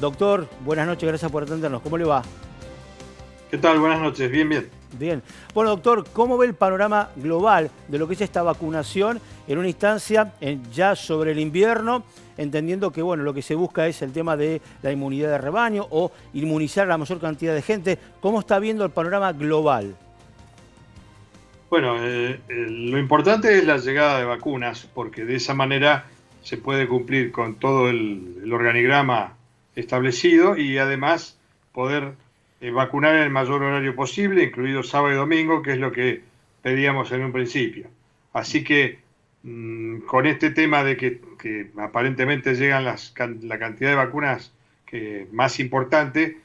Doctor, buenas noches, gracias por atendernos. ¿Cómo le va? ¿Qué tal? Buenas noches. Bien, bien. Bien. Bueno, doctor, ¿cómo ve el panorama global de lo que es esta vacunación en una instancia ya sobre el invierno, entendiendo que bueno, lo que se busca es el tema de la inmunidad de rebaño o inmunizar a la mayor cantidad de gente? ¿Cómo está viendo el panorama global? Bueno, lo importante es la llegada de vacunas, porque de esa manera se puede cumplir con todo el organigrama establecido y además poder vacunar en el mayor horario posible, incluido sábado y domingo, que es lo que pedíamos en un principio. Así que con este tema de que aparentemente llegan la cantidad de vacunas más importante,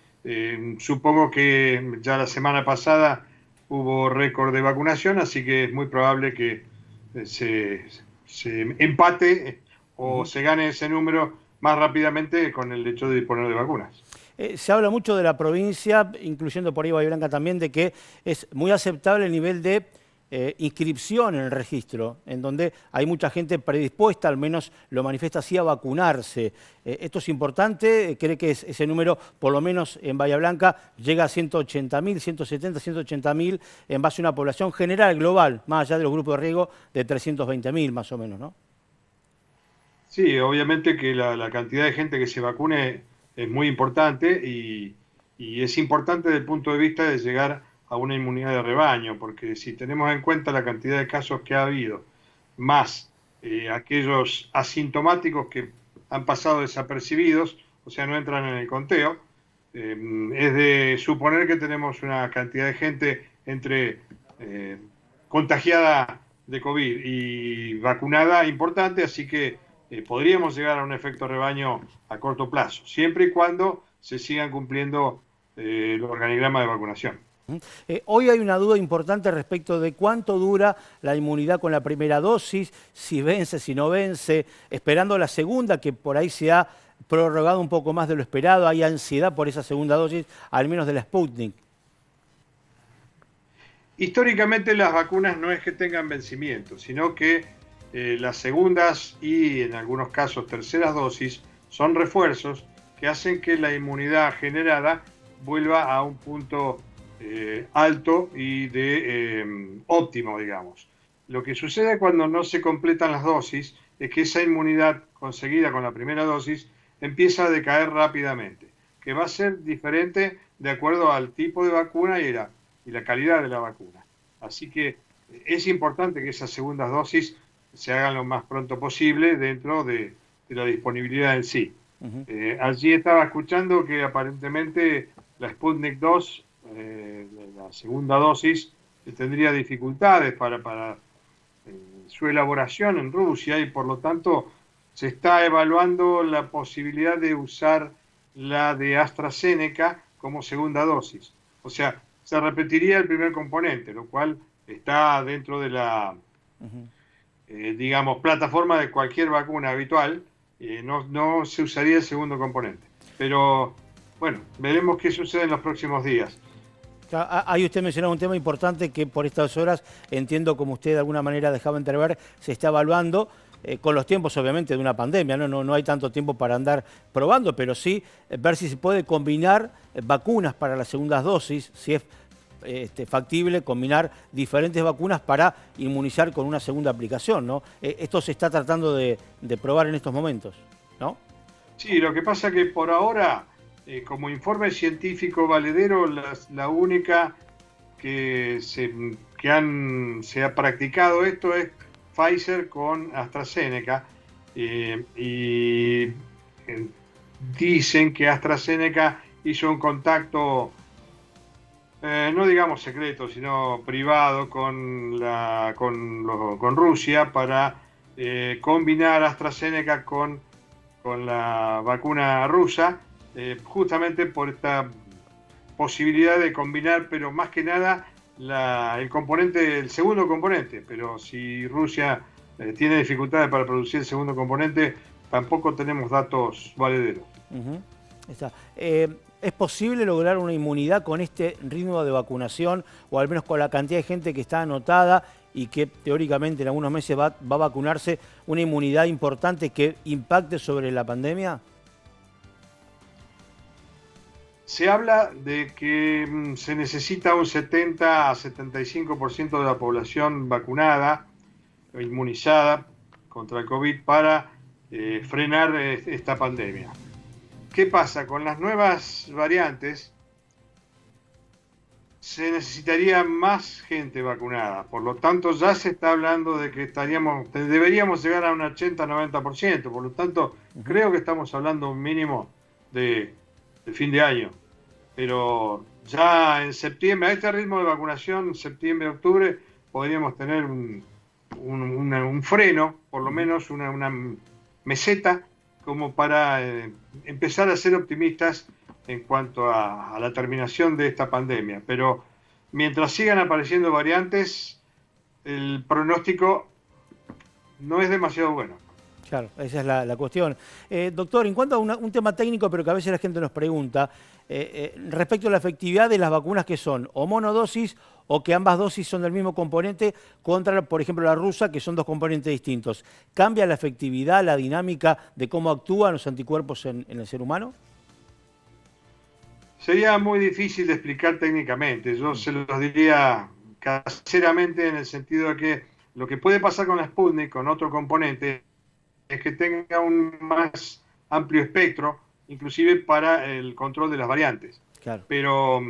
supongo que ya la semana pasada hubo récord de vacunación, así que es muy probable que se empate o se gane ese número más rápidamente con el hecho de disponer de vacunas. Se habla mucho de la provincia, incluyendo por ahí Bahía Blanca también, de que es muy aceptable el nivel de inscripción en el registro, en donde hay mucha gente predispuesta, al menos lo manifiesta así, a vacunarse. ¿Esto es importante? ¿Cree que ese número, por lo menos en Bahía Blanca, llega a 180.000, 170, 180.000 en base a una población general, global, más allá de los grupos de riesgo, de 320.000 más o menos, ¿no? Sí, obviamente que la cantidad de gente que se vacune es muy importante y es importante desde el punto de vista de llegar a una inmunidad de rebaño, porque si tenemos en cuenta la cantidad de casos que ha habido, más aquellos asintomáticos que han pasado desapercibidos, o sea, no entran en el conteo, es de suponer que tenemos una cantidad de gente entre eh, contagiada de COVID y vacunada importante, así que podríamos llegar a un efecto rebaño a corto plazo, siempre y cuando se sigan cumpliendo el organigrama de vacunación. Hoy hay una duda importante respecto de cuánto dura la inmunidad con la primera dosis, si vence, si no vence, esperando la segunda, que por ahí se ha prorrogado un poco más de lo esperado, hay ansiedad por esa segunda dosis, al menos de la Sputnik. Históricamente las vacunas no es que tengan vencimiento, sino que las segundas y en algunos casos terceras dosis son refuerzos que hacen que la inmunidad generada vuelva a un punto alto y de óptimo, digamos. Lo que sucede cuando no se completan las dosis es que esa inmunidad conseguida con la primera dosis empieza a decaer rápidamente, que va a ser diferente de acuerdo al tipo de vacuna y la calidad de la vacuna. Así que es importante que esas segundas dosis se hagan lo más pronto posible dentro de la disponibilidad en sí. Ujú. Allí estaba escuchando que aparentemente la Sputnik 2, la segunda dosis, tendría dificultades para su elaboración en Rusia y por lo tanto se está evaluando la posibilidad de usar la de AstraZeneca como segunda dosis. O sea, se repetiría el primer componente, lo cual está dentro de la, digamos, plataforma de cualquier vacuna habitual. No se usaría el segundo componente. Pero bueno, veremos qué sucede en los próximos días. Ahí usted mencionaba un tema importante que por estas horas, entiendo como usted de alguna manera dejaba entrever, se está evaluando con los tiempos obviamente de una pandemia, no hay tanto tiempo para andar probando, pero sí ver si se puede combinar vacunas para las segundas dosis, si es factible combinar diferentes vacunas para inmunizar con una segunda aplicación, ¿no? Esto se está tratando de probar en estos momentos, ¿no? Sí, lo que pasa que por ahora, como informe científico valedero, la única se ha practicado esto es Pfizer con AstraZeneca y dicen que AstraZeneca hizo un contacto, no digamos secreto, sino privado con Rusia para combinar AstraZeneca con la vacuna rusa, justamente por esta posibilidad de combinar, pero más que nada el segundo componente. Pero si Rusia tiene dificultades para producir el segundo componente, tampoco tenemos datos valederos. Ujú. Está. ¿Es posible lograr una inmunidad con este ritmo de vacunación o al menos con la cantidad de gente que está anotada y que teóricamente en algunos meses va a vacunarse, una inmunidad importante que impacte sobre la pandemia? Se habla de que se necesita un 70 a 75% de la población vacunada o inmunizada contra el COVID para frenar esta pandemia. ¿Qué pasa? Con las nuevas variantes se necesitaría más gente vacunada. Por lo tanto, ya se está hablando de que deberíamos llegar a un 80-90%. Por lo tanto, creo que estamos hablando un mínimo de fin de año. Pero ya en septiembre, a este ritmo de vacunación, septiembre, octubre, podríamos tener un freno, por lo menos una meseta, como para empezar a ser optimistas en cuanto a la terminación de esta pandemia. Pero mientras sigan apareciendo variantes, el pronóstico no es demasiado bueno. Claro, esa es la cuestión. Doctor, en cuanto a un tema técnico, pero que a veces la gente nos pregunta, respecto a la efectividad de las vacunas que son o monodosis o que ambas dosis son del mismo componente contra, por ejemplo, la rusa, que son dos componentes distintos. ¿Cambia la efectividad, la dinámica de cómo actúan los anticuerpos en el ser humano? Sería muy difícil de explicar técnicamente. Yo se los diría caseramente en el sentido de que lo que puede pasar con la Sputnik, con otro componente, es que tenga un más amplio espectro, inclusive para el control de las variantes. Claro. Pero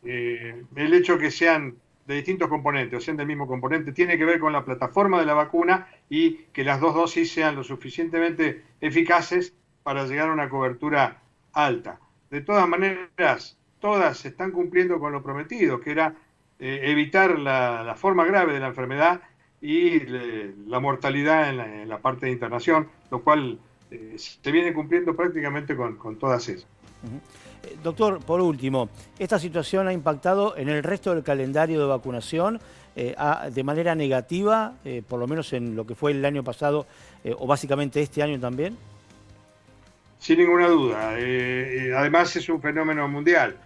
el hecho que sean de distintos componentes o sean del mismo componente tiene que ver con la plataforma de la vacuna y que las dos dosis sean lo suficientemente eficaces para llegar a una cobertura alta. De todas maneras, todas están cumpliendo con lo prometido, que era evitar la forma grave de la enfermedad y la mortalidad en la parte de internación, lo cual se viene cumpliendo prácticamente con todas ellas. Doctor, por último, ¿esta situación ha impactado en el resto del calendario de vacunación de manera negativa, por lo menos en lo que fue el año pasado o básicamente este año también? Sin ninguna duda. Además es un fenómeno mundial.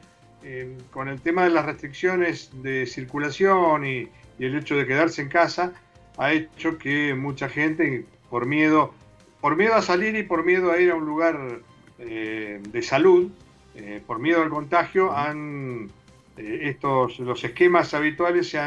Con el tema de las restricciones de circulación y el hecho de quedarse en casa, ha hecho que mucha gente, por miedo a salir y por miedo a ir a un lugar de salud, por miedo al contagio, los esquemas habituales se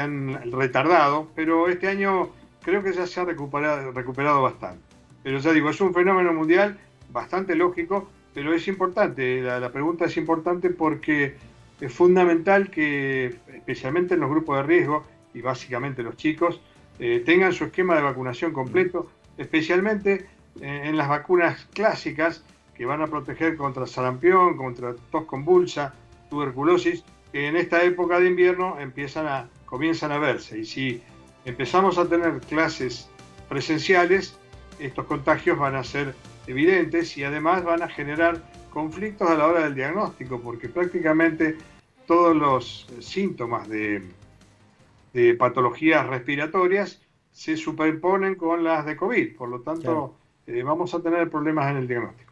han retardado, pero este año creo que ya se ha recuperado bastante. Pero ya digo, es un fenómeno mundial bastante lógico, pero es importante, la pregunta es importante porque es fundamental que, especialmente en los grupos de riesgo, y básicamente los chicos, tengan su esquema de vacunación completo, especialmente en las vacunas clásicas que van a proteger contra sarampión, contra tos convulsa, tuberculosis, que en esta época de invierno comienzan a verse. Y si empezamos a tener clases presenciales, estos contagios van a ser evidentes y además van a generar conflictos a la hora del diagnóstico, porque prácticamente todos los síntomas de patologías respiratorias se superponen con las de COVID. Por lo tanto, vamos a tener problemas en el diagnóstico.